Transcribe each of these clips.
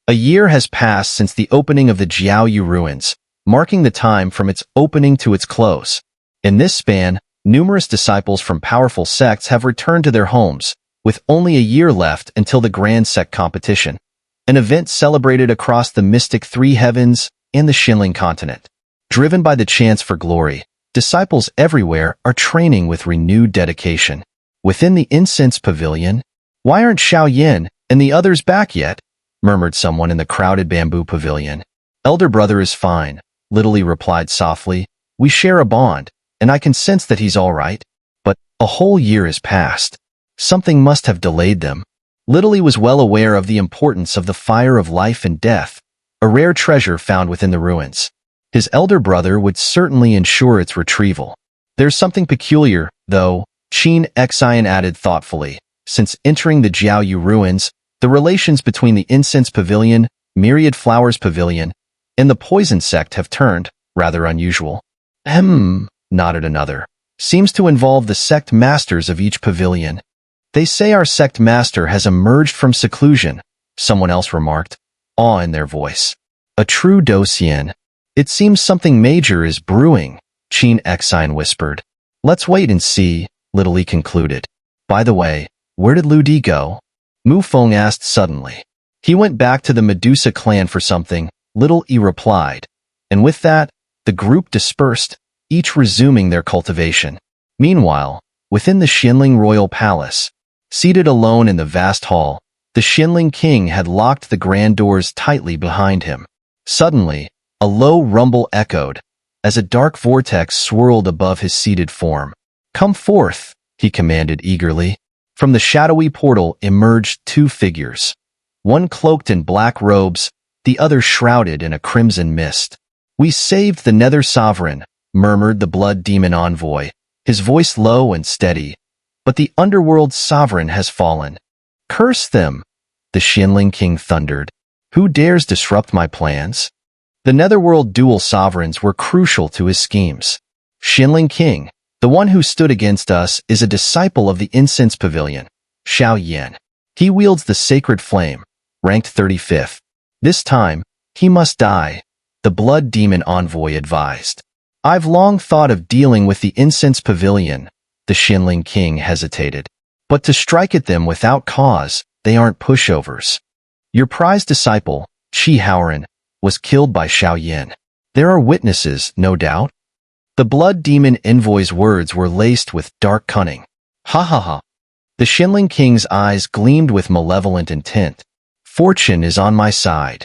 A year has passed since the opening of the Jiaoyu ruins, marking the time from its opening to its close. In this span, numerous disciples from powerful sects have returned to their homes, with only a year left until the Grand Sect competition, an event celebrated across the mystic Three Heavens and the Xinling continent. Driven by the chance for glory, disciples everywhere are training with renewed dedication. Within the incense pavilion, "Why aren't Xiao and the others back yet?" murmured someone in the crowded bamboo pavilion. "Elder brother is fine," Littlely replied softly. "We share a bond, and I can sense that he's all right. But a whole year has passed. Something must have delayed them." Littlely was well aware of the importance of the fire of life and death, a rare treasure found within the ruins. His elder brother would certainly ensure its retrieval. "There's something peculiar, though," Yingying added thoughtfully. "Since entering the Jiaoyu ruins, the relations between the Incense Pavilion, Myriad Flowers Pavilion, and the Poison Sect have turned rather unusual." Nodded another. "Seems to involve the sect masters of each pavilion." "They say our sect master has emerged from seclusion," someone else remarked, awe in their voice. "A true Dosian. It seems something major is brewing," Yingying whispered. "Let's wait and see," Littlely concluded. "By the way, where did Lu Di go?" Mu Feng asked suddenly. "He went back to the Medusa clan for something," Little-E replied. And with that, the group dispersed, each resuming their cultivation. Meanwhile, within the Xinling royal palace, seated alone in the vast hall, the Xinling king had locked the grand doors tightly behind him. Suddenly, a low rumble echoed, as a dark vortex swirled above his seated form. "Come forth," he commanded eagerly. From the shadowy portal emerged two figures, one cloaked in black robes, the other shrouded in a crimson mist. "We saved the Nether Sovereign," murmured the Blood Demon envoy, his voice low and steady. "But the Underworld Sovereign has fallen." "Curse them," the Xinling king thundered. "Who dares disrupt my plans?" The Netherworld dual sovereigns were crucial to his schemes. Xinling king, the one who stood against us, is a disciple of the Incense Pavilion, Xiao. He wields the Sacred Flame, ranked 35th. This time, he must die, the Blood Demon envoy advised. "I've long thought of dealing with the Incense Pavilion," the Xinling king hesitated. "But to strike at them without cause, they aren't pushovers. Your prized disciple, Qi Haoran, was killed by Xiao. There are witnesses, no doubt." The Blood Demon envoy's words were laced with dark cunning. "Ha ha ha." The Xinling king's eyes gleamed with malevolent intent. "Fortune is on my side.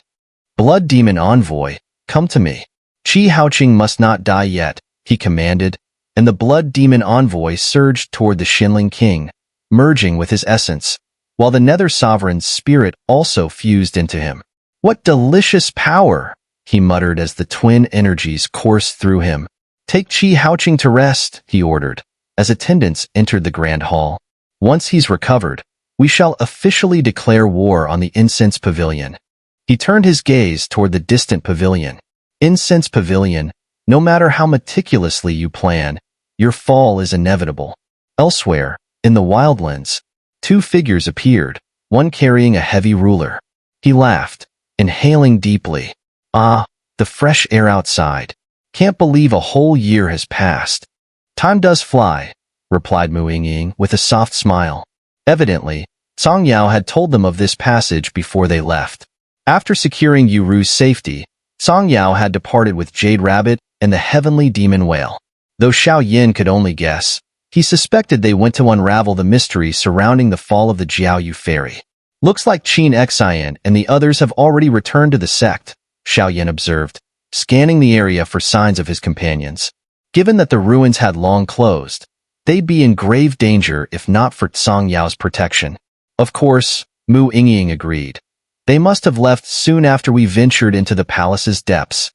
Blood Demon envoy, come to me." "Qi Haoqing must not die yet," he commanded, and the Blood Demon envoy surged toward the Xinling king, merging with his essence, while the Nether Sovereign's spirit also fused into him. "What delicious power!" he muttered as the twin energies coursed through him. "Take Qi Haoqing to rest," he ordered, as attendants entered the grand hall. "Once he's recovered, we shall officially declare war on the Incense Pavilion." He turned his gaze toward the distant pavilion. "Incense Pavilion, no matter how meticulously you plan, your fall is inevitable." Elsewhere, in the wildlands, two figures appeared, one carrying a heavy ruler. He laughed, inhaling deeply. "Ah, the fresh air outside. Can't believe a whole year has passed." "Time does fly," replied Yingying with a soft smile. Evidently, Songyao had told them of this passage before they left. After securing Yuru's safety, Songyao had departed with Jade Rabbit and the Heavenly Demon Whale. Though Xiao could only guess, he suspected they went to unravel the mystery surrounding the fall of the Jiaoyu Ferry. "Looks like Yingying and the others have already returned to the sect," Xiao observed, scanning the area for signs of his companions. Given that the ruins had long closed, they'd be in grave danger if not for Songyao's protection. "Of course," Yingying agreed. "They must have left soon after we ventured into the palace's depths."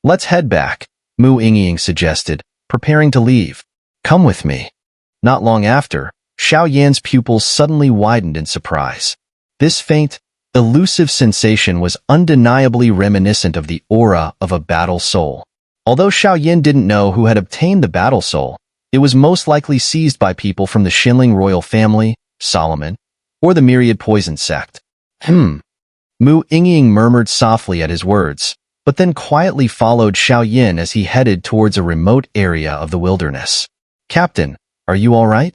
"Let's head back," Yingying suggested, preparing to leave. "Come with me." Not long after, Xiao pupils suddenly widened in surprise. This faint, elusive sensation was undeniably reminiscent of the aura of a battle soul. Although Xiao didn't know who had obtained the battle soul, it was most likely seized by people from the Xinling royal family, Solomon, or the Myriad Poison sect. Mu Yingying murmured softly at his words, but then quietly followed Xiao Yin as he headed towards a remote area of the wilderness. Captain, are you all right?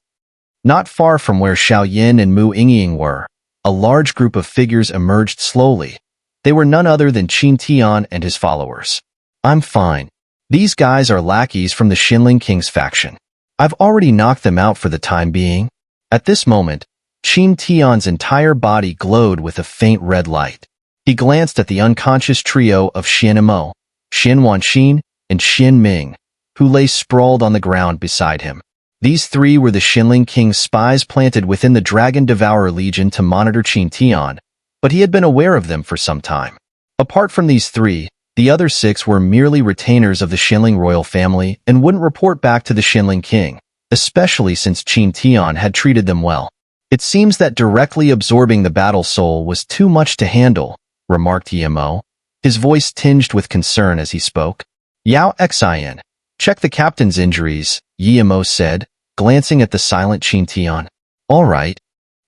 Not far from where Xiao Yin and Mu Yingying were, a large group of figures emerged slowly. They were none other than Qin Tian and his followers. I'm fine. These guys are lackeys from the Xinling King's faction. I've already knocked them out for the time being. At this moment, Qin Tian's entire body glowed with a faint red light. He glanced at the unconscious trio of Xian Mo, Xian Wanxin, and Xian Ming, who lay sprawled on the ground beside him. These three were the Xinling King's spies planted within the Dragon Devourer Legion to monitor Qin Tian, but he had been aware of them for some time. Apart from these three, the other six were merely retainers of the Xinling royal family and wouldn't report back to the Xinling King, especially since Qin Tian had treated them well. It seems that directly absorbing the battle soul was too much to handle, remarked Yimo, his voice tinged with concern as he spoke. Yao Xian, check the captain's injuries, Yimo said, glancing at the silent Qin Tian. All right.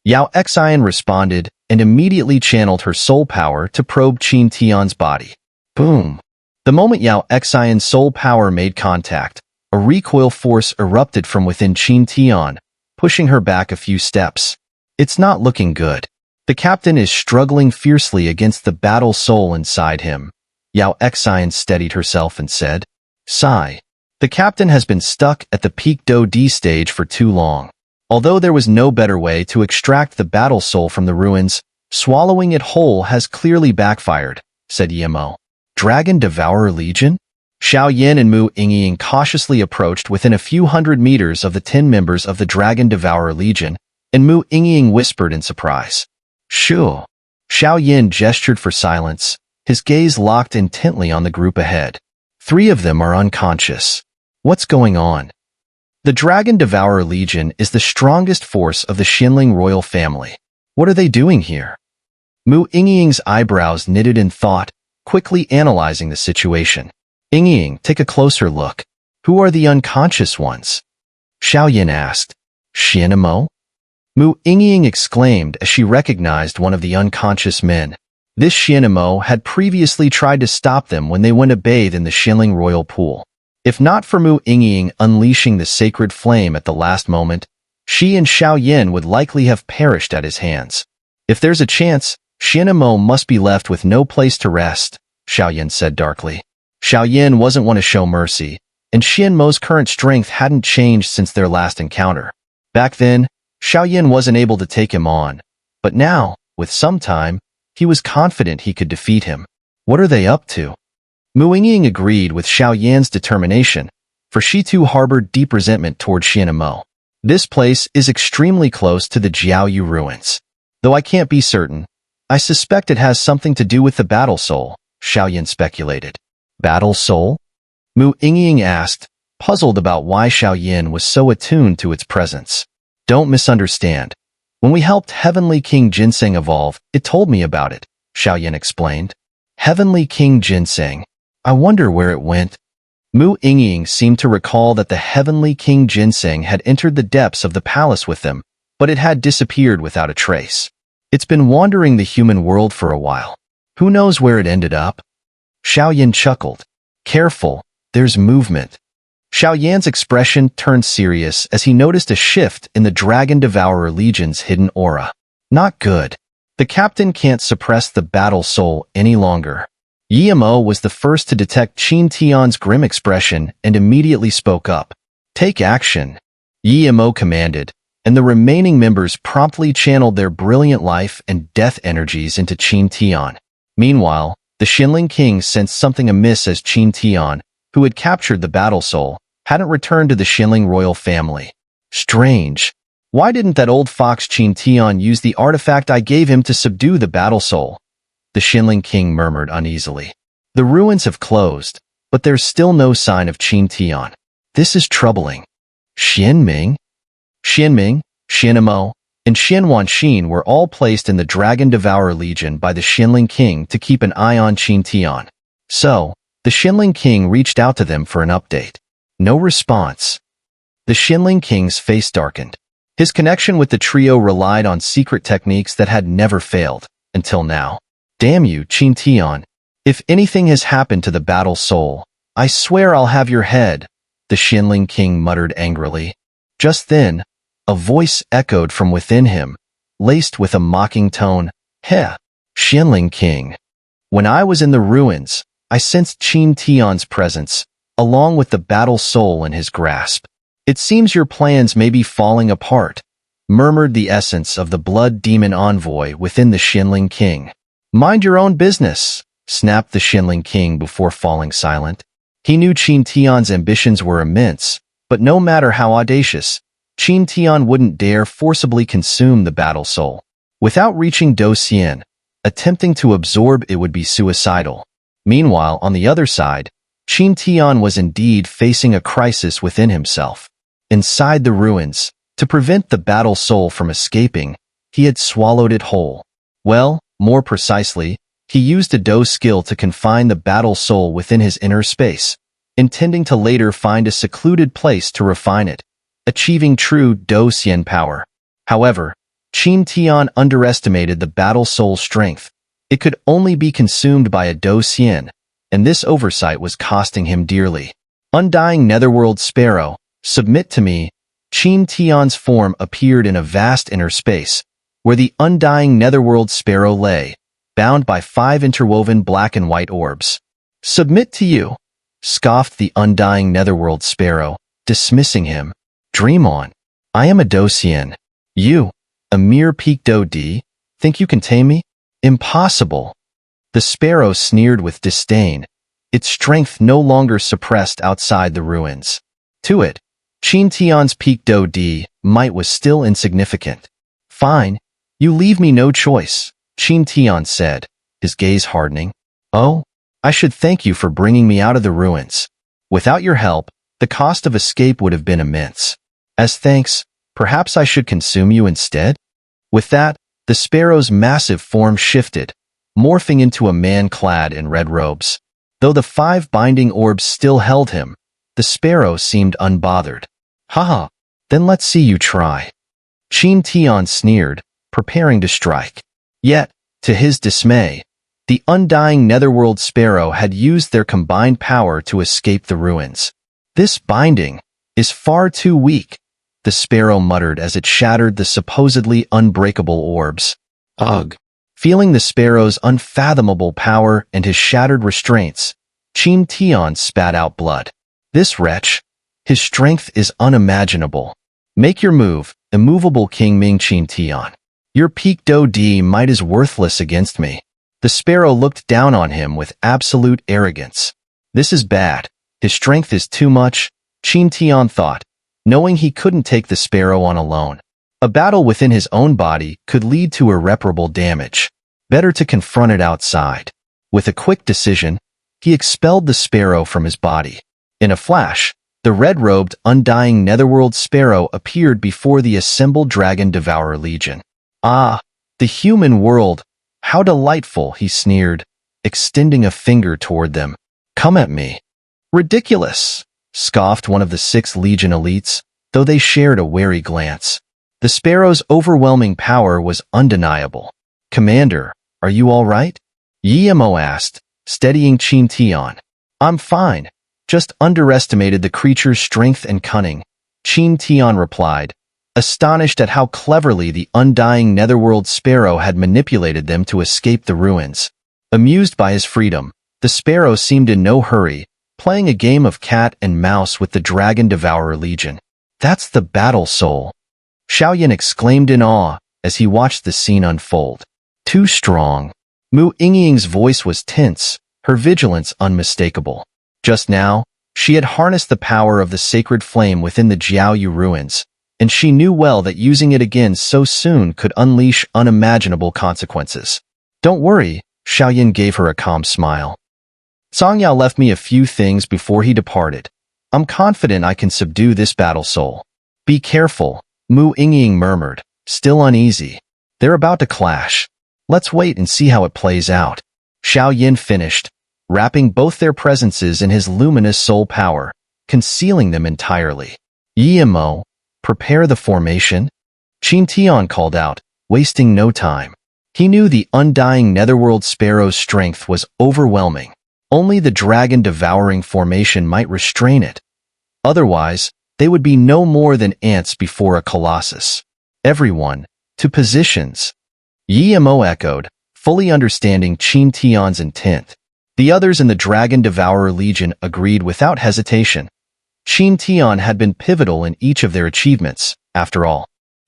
Yao Xian responded and immediately channeled her soul power to probe Qin Tian's body. Boom. The moment Yao Xian's soul power made contact, a recoil force erupted from within Qin Tian, pushing her back a few steps. It's not looking good. The captain is struggling fiercely against the battle soul inside him. Yao Xian steadied herself and said, Sigh. The captain has been stuck at the peak Do D stage for too long. Although there was no better way to extract the battle soul from the ruins, swallowing it whole has clearly backfired, said Yimo. Dragon Devourer Legion? Xiao Yin and Mu Yingying cautiously approached within a few hundred meters of the 10 members of the Dragon Devourer Legion, and Mu Yingying whispered in surprise. Shoo. Xiao Yin gestured for silence, his gaze locked intently on the group ahead. 3 of them are unconscious. What's going on? The Dragon Devourer Legion is the strongest force of the Xinling royal family. What are they doing here? Mu Yingying's eyebrows knitted in thought, quickly analyzing the situation. Yingying, take a closer look. Who are the unconscious ones? Xiao Yin asked. Xian Mo? Mu Yingying exclaimed as she recognized one of the unconscious men. This Xian Mo had previously tried to stop them when they went to bathe in the Xinling royal pool. If not for Mu Yingying unleashing the sacred flame at the last moment, she and Xiao Yin would likely have perished at his hands. If there's a chance, Xian Mo must be left with no place to rest, Xiao Yin said darkly. Xiao Yin wasn't one to show mercy, and Xian Mo's current strength hadn't changed since their last encounter. Back then, Xiao Yin wasn't able to take him on, but now, with some time, he was confident he could defeat him. What are they up to? Mu Yingying agreed with Xiao Yan's determination, for she too harbored deep resentment toward Xian Mo. This place is extremely close to the Jiaoyu ruins. Though I can't be certain, I suspect it has something to do with the battle soul, Xiao Yin speculated. Battle soul? Mu Yingying asked, puzzled about why Xiao Yin was so attuned to its presence. Don't misunderstand. When we helped Heavenly King Ginseng evolve, it told me about it, Xiao Yin explained. Heavenly King Ginseng. I wonder where it went. Mu Yingying seemed to recall that the Heavenly King Ginseng had entered the depths of the palace with them, but it had disappeared without a trace. It's been wandering the human world for a while. Who knows where it ended up? Xiao Yin chuckled. Careful, there's movement. Xiao Yan's expression turned serious as he noticed a shift in the Dragon Devourer Legion's hidden aura. Not good. The captain can't suppress the battle soul any longer. Yimo was the first to detect Qin Tian's grim expression and immediately spoke up. Take action, Yimo commanded, and the remaining members promptly channeled their brilliant life and death energies into Qin Tian. Meanwhile, the Xinling King sensed something amiss as Qin Tian, who had captured the battle soul, hadn't returned to the Xinling royal family. Strange. Why didn't that old fox Qin Tian use the artifact I gave him to subdue the battle soul? The Xinling King murmured uneasily. The ruins have closed, but there's still no sign of Qin Tian. This is troubling. Xian Ming, Xian Mo, and Xian Wanxin were all placed in the Dragon Devourer Legion by the Xinling King to keep an eye on Qin Tian. So, the Xinling King reached out to them for an update. No response. The Xinling King's face darkened. His connection with the trio relied on secret techniques that had never failed, until now. Damn you, Qin Tian. If anything has happened to the battle soul, I swear I'll have your head, the Xianling King muttered angrily. Just then, a voice echoed from within him, laced with a mocking tone. Heh, Xianling King. When I was in the ruins, I sensed Qin Tian's presence, along with the battle soul in his grasp. It seems your plans may be falling apart, murmured the essence of the blood demon envoy within the Xianling King. Mind your own business, snapped the Xianling King before falling silent. He knew Qin Tian's ambitions were immense, but no matter how audacious, Qin Tian wouldn't dare forcibly consume the battle soul. Without reaching Do Xian, attempting to absorb it would be suicidal. Meanwhile, on the other side, Qin Tian was indeed facing a crisis within himself. Inside the ruins, to prevent the battle soul from escaping, he had swallowed it whole. Well, more precisely, he used a Do skill to confine the battle soul within his inner space, intending to later find a secluded place to refine it, achieving true Do Xian power. However, Qin Tian underestimated the battle soul's strength. It could only be consumed by a Do Xian, and this oversight was costing him dearly. Undying Netherworld Sparrow, submit to me. Qin Tian's form appeared in a vast inner space, where the undying Netherworld Sparrow lay, bound by 5 interwoven black and white orbs. Submit to you, scoffed the undying Netherworld Sparrow, dismissing him. Dream on. I am a Do Xian. You, a mere peak Do D, think you can tame me? Impossible. The sparrow sneered with disdain, its strength no longer suppressed outside the ruins. To it, Qin Tian's peak Do D might was still insignificant. Fine, you leave me no choice, Qin Tian said, his gaze hardening. Oh, I should thank you for bringing me out of the ruins. Without your help, the cost of escape would have been immense. As thanks, perhaps I should consume you instead? With that, the sparrow's massive form shifted, morphing into a man clad in red robes. Though the 5 binding orbs still held him, the sparrow seemed unbothered. Haha, then let's see you try. Qin Tian sneered, preparing to strike. Yet, to his dismay, the undying Netherworld Sparrow had used their combined power to escape the ruins. This binding is far too weak, the sparrow muttered as it shattered the supposedly unbreakable orbs. Ugh. Feeling the sparrow's unfathomable power and his shattered restraints, Qin Tian spat out blood. This wretch, his strength is unimaginable. Make your move, immovable King Ming Qin Tian. Your peak Do D might is worthless against me. The sparrow looked down on him with absolute arrogance. This is bad. His strength is too much, Qin Tian thought, knowing he couldn't take the sparrow on alone. A battle within his own body could lead to irreparable damage. Better to confront it outside. With a quick decision, he expelled the sparrow from his body. In a flash, the red-robed, undying Netherworld Sparrow appeared before the assembled Dragon Devourer Legion. Ah, the human world! How delightful, he sneered, extending a finger toward them. Come at me. Ridiculous, scoffed one of the 6 Legion elites, though they shared a wary glance. The sparrow's overwhelming power was undeniable. Commander, are you all right? Yimo asked, steadying Qin Tian. I'm fine, just underestimated the creature's strength and cunning, Qin Tian replied, astonished at how cleverly the undying Netherworld Sparrow had manipulated them to escape the ruins. Amused by his freedom, the sparrow seemed in no hurry, playing a game of cat and mouse with the Dragon Devourer Legion. That's the battle soul, Xiao exclaimed in awe as he watched the scene unfold. Too strong. Mu Yingying's voice was tense, her vigilance unmistakable. Just now, she had harnessed the power of the sacred flame within the Jiaoyu ruins, and she knew well that using it again so soon could unleash unimaginable consequences. Don't worry, Xiao gave her a calm smile. Songyao left me a few things before he departed. I'm confident I can subdue this battle soul. Be careful, Mu Yingying murmured, still uneasy. They're about to clash. Let's wait and see how it plays out. Xiao finished, wrapping both their presences in his luminous soul power, concealing them entirely. Yimo, prepare the formation? Qin Tian called out, wasting no time. He knew the undying Netherworld Sparrow's strength was overwhelming. Only the dragon-devouring formation might restrain it. Otherwise, they would be no more than ants before a colossus. Everyone, to positions. Yimo echoed, fully understanding Qin Tian's intent. The others in the Dragon Devourer Legion agreed without hesitation. Qin Tian had been pivotal in each of their achievements, after all.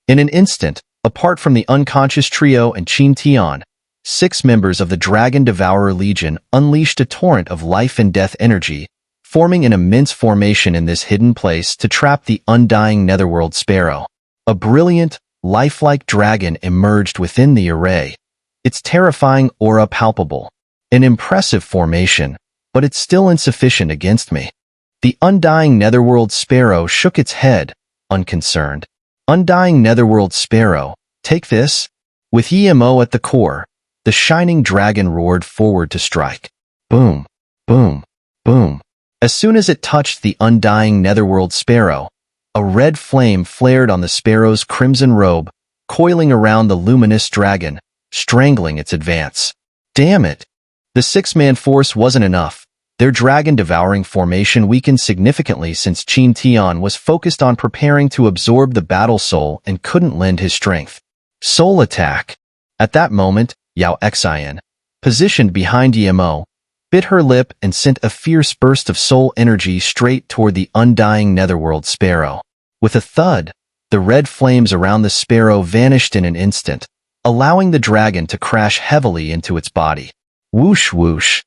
In an instant, apart from the unconscious trio and Qin Tian, 6 members of the Dragon Devourer Legion unleashed a torrent of life and death energy, forming an immense formation in this hidden place to trap the undying Netherworld Sparrow. A brilliant, lifelike dragon emerged within the array, its terrifying aura palpable. An impressive formation, but it's still insufficient against me. The undying Netherworld Sparrow shook its head, unconcerned. Undying Netherworld Sparrow, take this. With Yimo at the core, the shining dragon roared forward to strike. Boom, boom, boom. As soon as it touched the undying Netherworld Sparrow, a red flame flared on the sparrow's crimson robe, coiling around the luminous dragon, strangling its advance. Damn it! The 6-man force wasn't enough. Their dragon-devouring formation weakened significantly since Qin Tian was focused on preparing to absorb the battle soul and couldn't lend his strength. Soul attack. At that moment, Xiao, positioned behind Yimo, bit her lip and sent a fierce burst of soul energy straight toward the undying Netherworld Sparrow. With a thud, the red flames around the sparrow vanished in an instant, allowing the dragon to crash heavily into its body. Whoosh whoosh.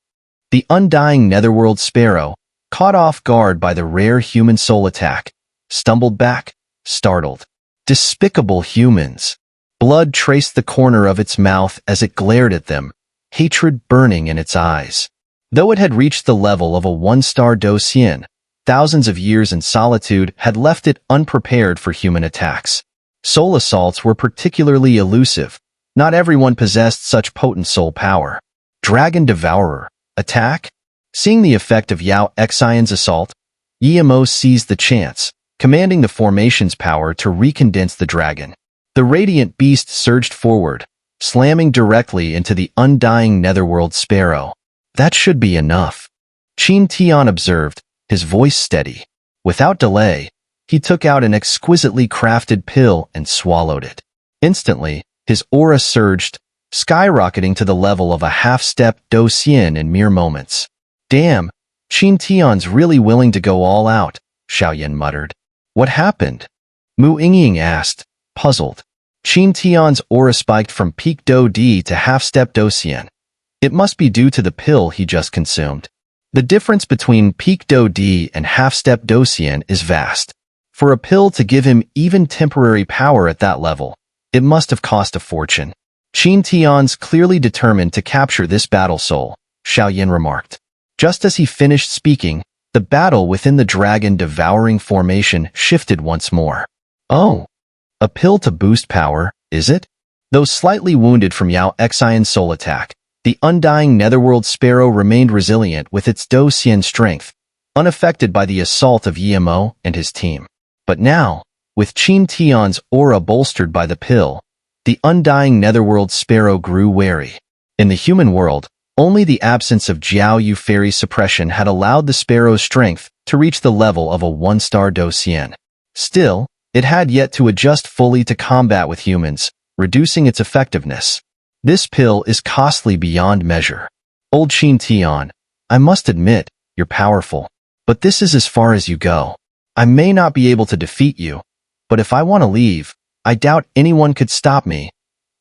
The undying Netherworld Sparrow, caught off guard by the rare human soul attack, stumbled back, startled. Despicable humans. Blood traced the corner of its mouth as it glared at them, hatred burning in its eyes. Though it had reached the level of a 1-star Docian, thousands of years in solitude had left it unprepared for human attacks. Soul assaults were particularly elusive. Not everyone possessed such potent soul power. Dragon Devourer. Attack? Seeing the effect of Xiao's assault, Yimo seized the chance, commanding the formation's power to recondense the dragon. The radiant beast surged forward, slamming directly into the undying Netherworld Sparrow. That should be enough. Qin Tian observed, his voice steady. Without delay, he took out an exquisitely crafted pill and swallowed it. Instantly, his aura surged, skyrocketing to the level of a half-step Docian in mere moments. Damn, Qin Tian's really willing to go all out, Xiao muttered. What happened? Yingying asked, puzzled. Qin Tian's aura spiked from peak Do-D to half-step Docian. It must be due to the pill he just consumed. The difference between peak Do-D and half-step Docian is vast. For a pill to give him even temporary power at that level, it must have cost a fortune. Qin Tian's clearly determined to capture this battle soul, Xiao remarked. Just as he finished speaking, the battle within the dragon-devouring formation shifted once more. Oh, a pill to boost power, is it? Though slightly wounded from Xiao's soul attack, the undying Netherworld Sparrow remained resilient with its Docian strength, unaffected by the assault of Yimo and his team. But now, with Qin Tian's aura bolstered by the pill, the undying Netherworld Sparrow grew wary. In the human world, only the absence of Xiao fairy suppression had allowed the sparrow's strength to reach the level of a 1-star Docian. Still, it had yet to adjust fully to combat with humans, reducing its effectiveness. This pill is costly beyond measure. Old Qin Tian, I must admit, you're powerful. But this is as far as you go. I may not be able to defeat you, but if I want to leave, I doubt anyone could stop me.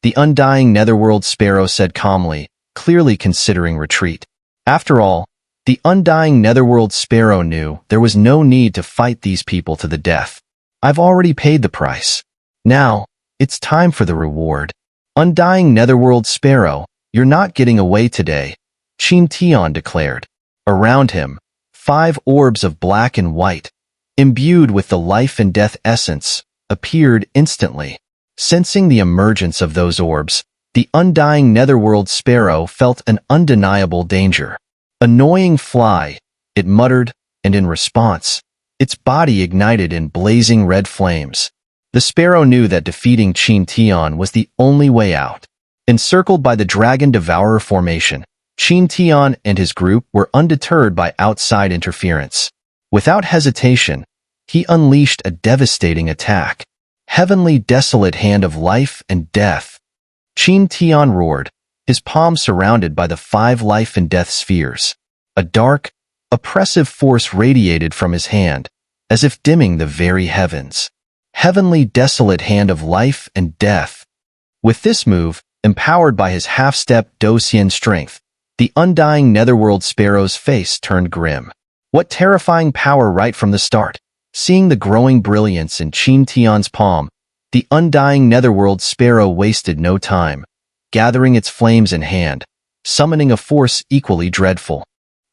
The undying Netherworld Sparrow said calmly, clearly considering retreat. After all, the undying Netherworld Sparrow knew there was no need to fight these people to the death. I've already paid the price. Now, it's time for the reward. Undying Netherworld Sparrow, you're not getting away today, Qin Tian declared. Around him, 5 orbs of black and white, imbued with the life and death essence, appeared instantly. Sensing the emergence of those orbs, the undying Netherworld Sparrow felt an undeniable danger. Annoying fly, it muttered, and in response, its body ignited in blazing red flames. The sparrow knew that defeating Qin Tian was the only way out. Encircled by the Dragon Devourer formation, Qin Tian and his group were undeterred by outside interference. Without hesitation, he unleashed a devastating attack. Heavenly Desolate Hand of Life and Death. Qin Tian roared, his palm surrounded by the 5 life and death spheres. A dark, oppressive force radiated from his hand, as if dimming the very heavens. Heavenly Desolate Hand of Life and Death. With this move, empowered by his half-step Douxian strength, the undying Netherworld Sparrow's face turned grim. What terrifying power right from the start! Seeing the growing brilliance in Qin Tian's palm, the undying Netherworld Sparrow wasted no time, gathering its flames in hand, summoning a force equally dreadful.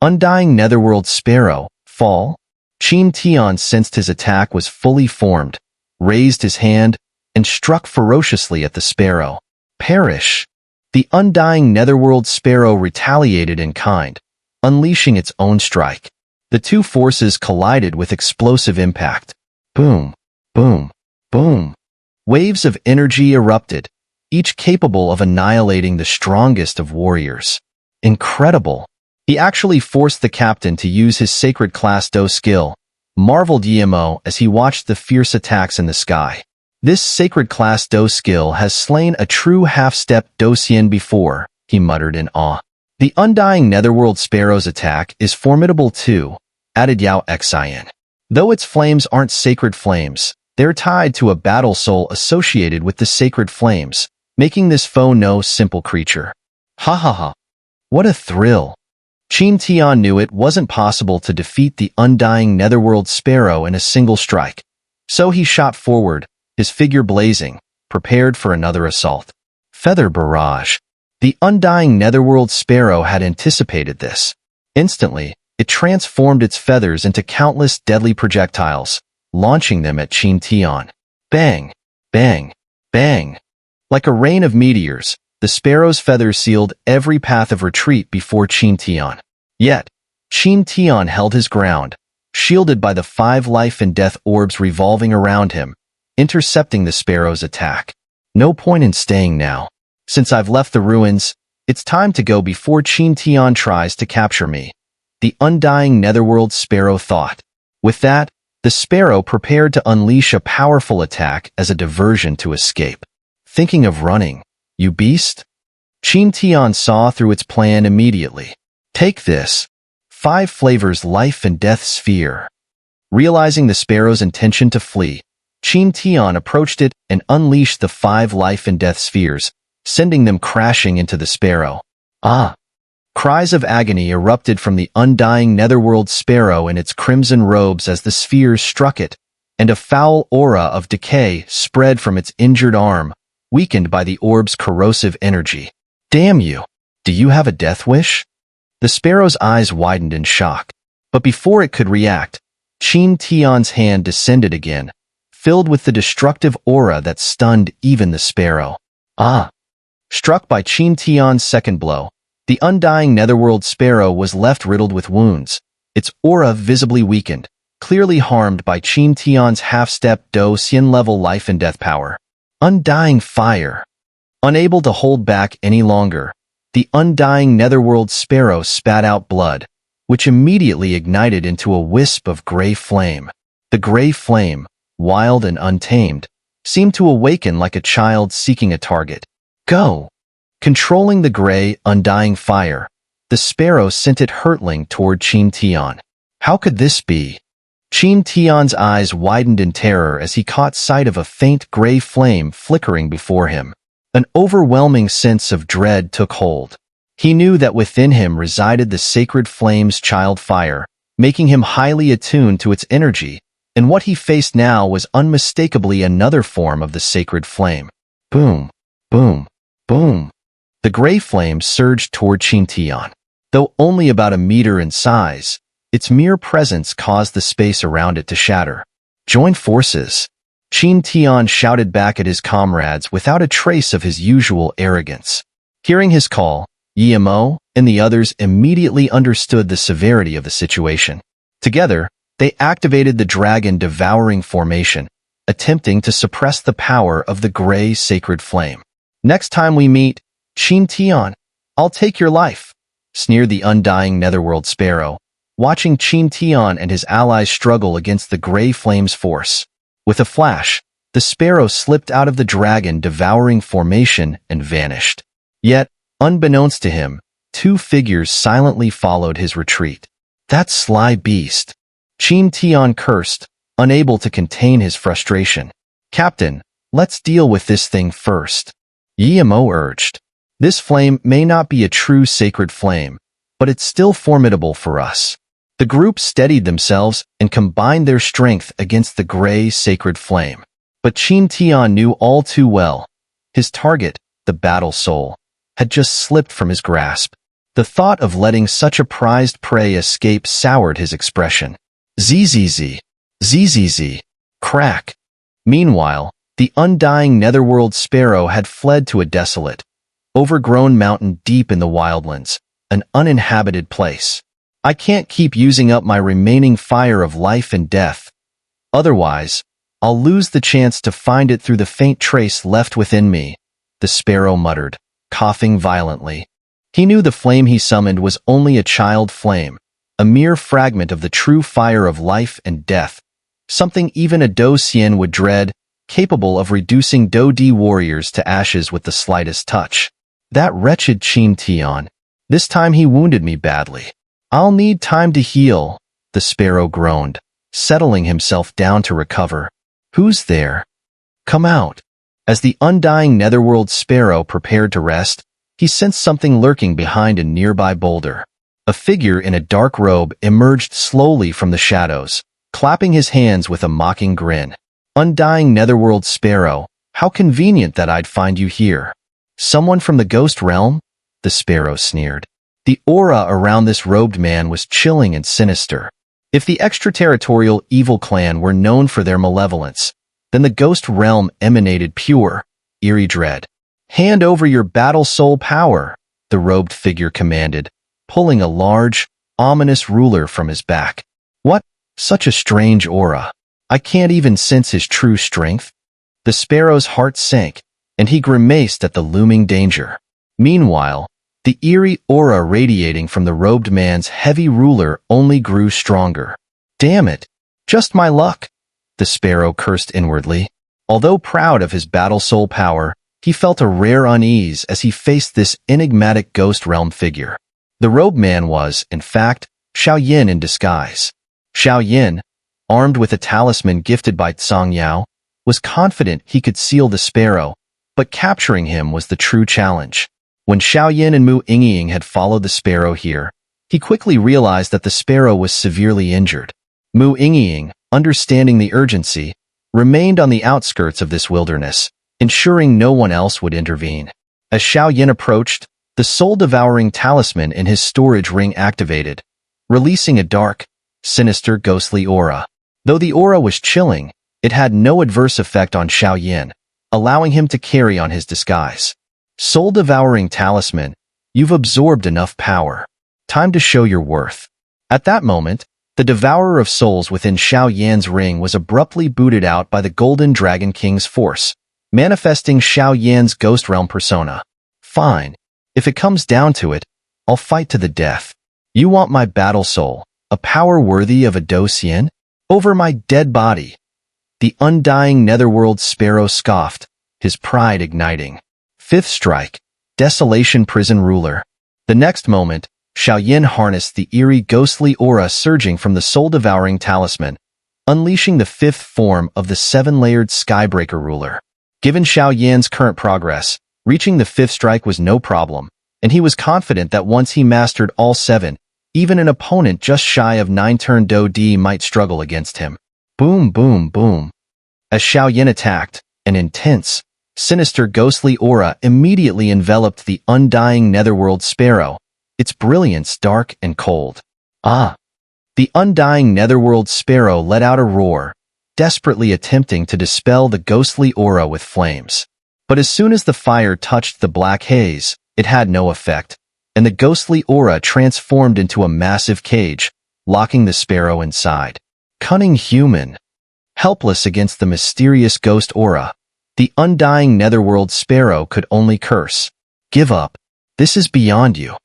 Undying Netherworld Sparrow, fall? Qin Tian sensed his attack was fully formed, raised his hand, and struck ferociously at the sparrow. Perish! The undying Netherworld Sparrow retaliated in kind, unleashing its own strike. The two forces collided with explosive impact. Boom, boom, boom. Waves of energy erupted, each capable of annihilating the strongest of warriors. Incredible! He actually forced the captain to use his Sacred Class Do skill, marveled Yimo as he watched the fierce attacks in the sky. This Sacred Class Do skill has slain a true half-step Douxian before, he muttered in awe. The undying Netherworld Sparrow's attack is formidable too, added Yao. Though its flames aren't sacred flames, they're tied to a battle soul associated with the sacred flames, making this foe no simple creature. Ha ha ha. What a thrill. Qin Tian knew it wasn't possible to defeat the undying Netherworld Sparrow in a single strike. So he shot forward, his figure blazing, prepared for another assault. Feather barrage. The undying Netherworld Sparrow had anticipated this. Instantly, it transformed its feathers into countless deadly projectiles, launching them at Qin Tian. Bang! Bang! Bang! Like a rain of meteors, the sparrow's feathers sealed every path of retreat before Qin Tian. Yet, Qin Tian held his ground, shielded by the 5 life and death orbs revolving around him, intercepting the sparrow's attack. No point in staying now. Since I've left the ruins, it's time to go before Qin Tian tries to capture me. The undying Netherworld Sparrow thought. With that, the sparrow prepared to unleash a powerful attack as a diversion to escape. Thinking of running, you beast? Qin Tian saw through its plan immediately. Take this. 5 flavors life and death sphere. Realizing the sparrow's intention to flee, Qin Tian approached it and unleashed the 5 life and death spheres, sending them crashing into the sparrow. Ah! Cries of agony erupted from the undying Netherworld Sparrow in its crimson robes as the spheres struck it, and a foul aura of decay spread from its injured arm, weakened by the orb's corrosive energy. Damn you! Do you have a death wish? The sparrow's eyes widened in shock, but before it could react, Qin Tian's hand descended again, filled with the destructive aura that stunned even the sparrow. Ah! Struck by Qin Tian's second blow, the undying Netherworld Sparrow was left riddled with wounds, its aura visibly weakened, clearly harmed by Qin Tian's half-step Douxian level life and death power. Undying fire. Unable to hold back any longer, the undying Netherworld Sparrow spat out blood, which immediately ignited into a wisp of gray flame. The gray flame, wild and untamed, seemed to awaken like a child seeking a target. Go! Controlling the gray, undying fire, the sparrow sent it hurtling toward Qin Tian. How could this be? Qin Tian's eyes widened in terror as he caught sight of a faint gray flame flickering before him. An overwhelming sense of dread took hold. He knew that within him resided the sacred flame's child fire, making him highly attuned to its energy, and what he faced now was unmistakably another form of the sacred flame. Boom, boom, boom. The gray flame surged toward Qin Tian. Though only about a meter in size, its mere presence caused the space around it to shatter. Join forces. Qin Tian shouted back at his comrades without a trace of his usual arrogance. Hearing his call, Yimo and the others immediately understood the severity of the situation. Together, they activated the Dragon Devouring formation, attempting to suppress the power of the gray sacred flame. Next time we meet, Chim Tian, I'll take your life, sneered the undying Netherworld Sparrow, watching Chim Tian and his allies struggle against the gray flame's force. With a flash, the sparrow slipped out of the dragon-devouring formation and vanished. Yet, unbeknownst to him, two figures silently followed his retreat. That sly beast! Chim Tian cursed, unable to contain his frustration. Captain, let's deal with this thing first, Yimo urged. This flame may not be a true sacred flame, but it's still formidable for us. The group steadied themselves and combined their strength against the gray sacred flame. But Chim Tian knew all too well. His target, the battle soul, had just slipped from his grasp. The thought of letting such a prized prey escape soured his expression. Zzz, zzz, crack. Meanwhile, the undying Netherworld Sparrow had fled to a desolate, overgrown mountain deep in the wildlands, an uninhabited place. I can't keep using up my remaining fire of life and death. Otherwise, I'll lose the chance to find it through the faint trace left within me, the sparrow muttered, coughing violently. He knew the flame he summoned was only a child flame, a mere fragment of the true fire of life and death, something even a Do Xian would dread, capable of reducing Do Di warriors to ashes with the slightest touch. That wretched Chim Tian. This time he wounded me badly. I'll need time to heal, the sparrow groaned, settling himself down to recover. Who's there? Come out. As the undying Netherworld Sparrow prepared to rest, he sensed something lurking behind a nearby boulder. A figure in a dark robe emerged slowly from the shadows, clapping his hands with a mocking grin. Undying Netherworld Sparrow, how convenient that I'd find you here. Someone from the ghost realm? The sparrow sneered. The aura around this robed man was chilling and sinister. If the extraterritorial evil clan were known for their malevolence, then the ghost realm emanated pure, eerie dread. Hand over your battle soul power, the robed figure commanded, pulling a large, ominous ruler from his back. What? Such a strange aura. I can't even sense his true strength. The sparrow's heart sank, and he grimaced at the looming danger. Meanwhile, the eerie aura radiating from the robed man's heavy ruler only grew stronger. Damn it! Just my luck! The sparrow cursed inwardly. Although proud of his battle soul power, he felt a rare unease as he faced this enigmatic ghost realm figure. The robed man was, in fact, Xiao in disguise. Xiao, armed with a talisman gifted by Tsang Yao, was confident he could seal the sparrow, but capturing him was the true challenge. When Xiao and Yingying had followed the sparrow here, he quickly realized that the sparrow was severely injured. Yingying, understanding the urgency, remained on the outskirts of this wilderness, ensuring no one else would intervene. As Xiao approached, the soul-devouring talisman in his storage ring activated, releasing a dark, sinister ghostly aura. Though the aura was chilling, it had no adverse effect on Xiao, allowing him to carry on his disguise. Soul-devouring talisman, you've absorbed enough power. Time to show your worth. At that moment, the devourer of souls within Xiao ring was abruptly booted out by the Golden Dragon King's force, manifesting Xiao ghost realm persona. Fine. If it comes down to it, I'll fight to the death. You want my battle soul, a power worthy of a Do Xian? Over my dead body. The undying Netherworld Sparrow scoffed, his pride igniting. Fifth strike, Desolation Prison Ruler. The next moment, Xiao harnessed the eerie ghostly aura surging from the soul-devouring talisman, unleashing the fifth form of the seven-layered Skybreaker Ruler. Given Xiao current progress, reaching the fifth strike was no problem, and he was confident that once he mastered all seven, even an opponent just shy of 9-turn Do Di might struggle against him. Boom, boom, boom. As Xiao attacked, an intense, sinister ghostly aura immediately enveloped the undying Netherworld Sparrow, its brilliance dark and cold. Ah! The undying Netherworld Sparrow let out a roar, desperately attempting to dispel the ghostly aura with flames. But as soon as the fire touched the black haze, it had no effect, and the ghostly aura transformed into a massive cage, locking the sparrow inside. Cunning human! Helpless against the mysterious ghost aura, the undying Netherworld Sparrow could only curse. Give up. This is beyond you.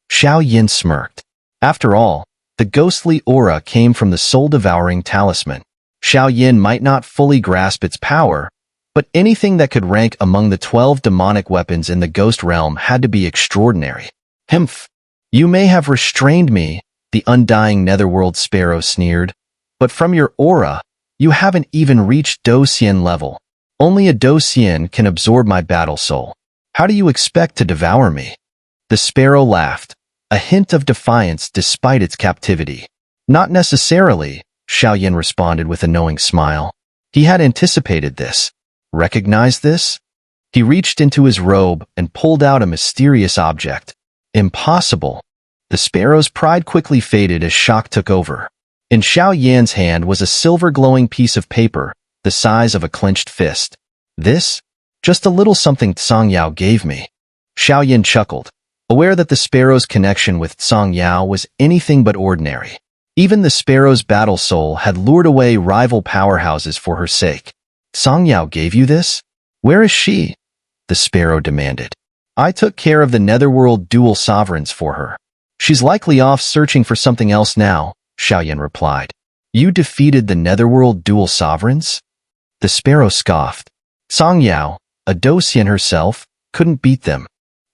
Xiao Yin smirked. After all, the ghostly aura came from the soul-devouring talisman. Xiao Yin might not fully grasp its power, but anything that could rank among the 12 demonic weapons in the ghost realm had to be extraordinary. Humph. You may have restrained me, the undying netherworld sparrow sneered, but from your aura, you haven't even reached Do Xian level. Only a Do Xian can absorb my battle soul. How do you expect to devour me? The sparrow laughed, a hint of defiance despite its captivity. Not necessarily, Xiao Yin responded with a knowing smile. He had anticipated this. Recognize this? He reached into his robe and pulled out a mysterious object. Impossible. The sparrow's pride quickly faded as shock took over. In Xiao Yan's hand was a silver-glowing piece of paper, the size of a clenched fist. This? Just a little something Tsang Yao gave me. Xiao Yin chuckled, aware that the sparrow's connection with Tsang Yao was anything but ordinary. Even the sparrow's battle soul had lured away rival powerhouses for her sake. Tsang Yao gave you this? Where is she? The sparrow demanded. I took care of the netherworld dual sovereigns for her. She's likely off searching for something else now, Xiao Yin replied. You defeated the netherworld dual sovereigns? The sparrow scoffed. Tsang Yao, a Do Xian herself, couldn't beat them.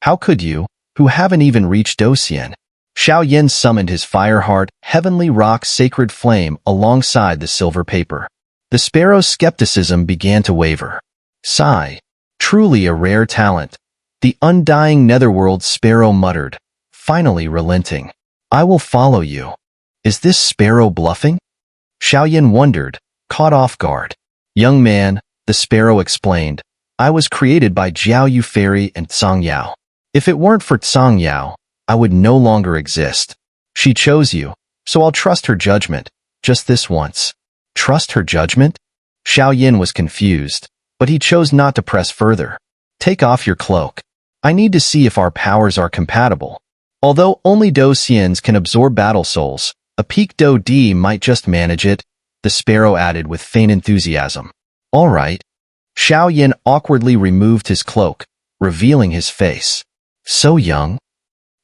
How could you, who haven't even reached Do Xian? Xiao Yin summoned his Fireheart Heavenly Rock Sacred Flame alongside the silver paper. The sparrow's skepticism began to waver. Sigh. Truly a rare talent. The undying netherworld sparrow muttered, finally relenting. I will follow you. Is this sparrow bluffing? Xiao Yin wondered, caught off guard. Young man, the sparrow explained, I was created by Jiao Yu Fairy and Tsang Yao. If it weren't for Tsang Yao, I would no longer exist. She chose you, so I'll trust her judgment, just this once. Trust her judgment? Xiao Yin was confused, but he chose not to press further. Take off your cloak. I need to see if our powers are compatible. Although only Do Xians can absorb battle souls, a peak Do D might just manage it, the sparrow added with faint enthusiasm. All right. Xiao Yin awkwardly removed his cloak, revealing his face. So young?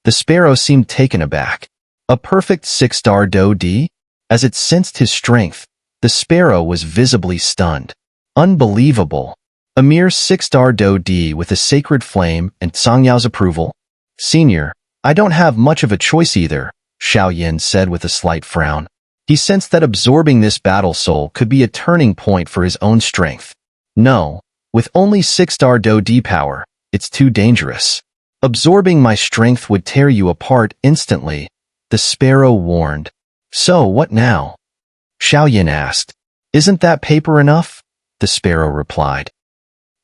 The sparrow seemed taken aback. A perfect 6-star Do D? As it sensed his strength, the sparrow was visibly stunned. Unbelievable. A mere 6-star Do D with a sacred flame and Tsang Yao's approval? Senior, I don't have much of a choice either, Xiao Yin said with a slight frown. He sensed that absorbing this battle soul could be a turning point for his own strength. No, with only 6-star Do D power, it's too dangerous. Absorbing my strength would tear you apart instantly, the sparrow warned. So what now? Xiao Yin asked. Isn't that paper enough? The sparrow replied.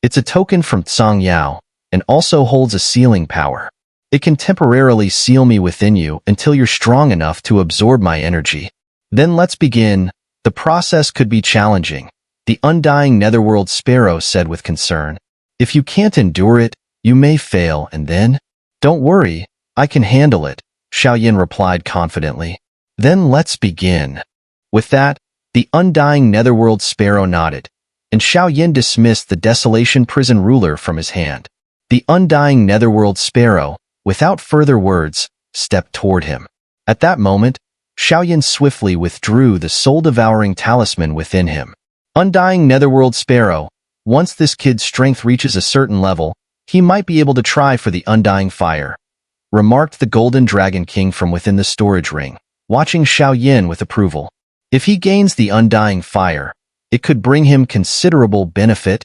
It's a token from Tsang Yao, and also holds a sealing power. It can temporarily seal me within you until you're strong enough to absorb my energy. Then let's begin. The process could be challenging, the undying netherworld sparrow said with concern. If you can't endure it, you may fail and then? Don't worry, I can handle it, Xiao Yin replied confidently. Then let's begin. With that, the undying netherworld sparrow nodded, and Xiao Yin dismissed the Desolation Prison ruler from his hand. The undying netherworld sparrow, without further words, stepped toward him. At that moment, Xiao Yin swiftly withdrew the soul-devouring talisman within him. Undying netherworld sparrow, once this kid's strength reaches a certain level, he might be able to try for the undying fire, remarked the Golden Dragon King from within the storage ring, watching Xiao Yin with approval. If he gains the undying fire, it could bring him considerable benefit.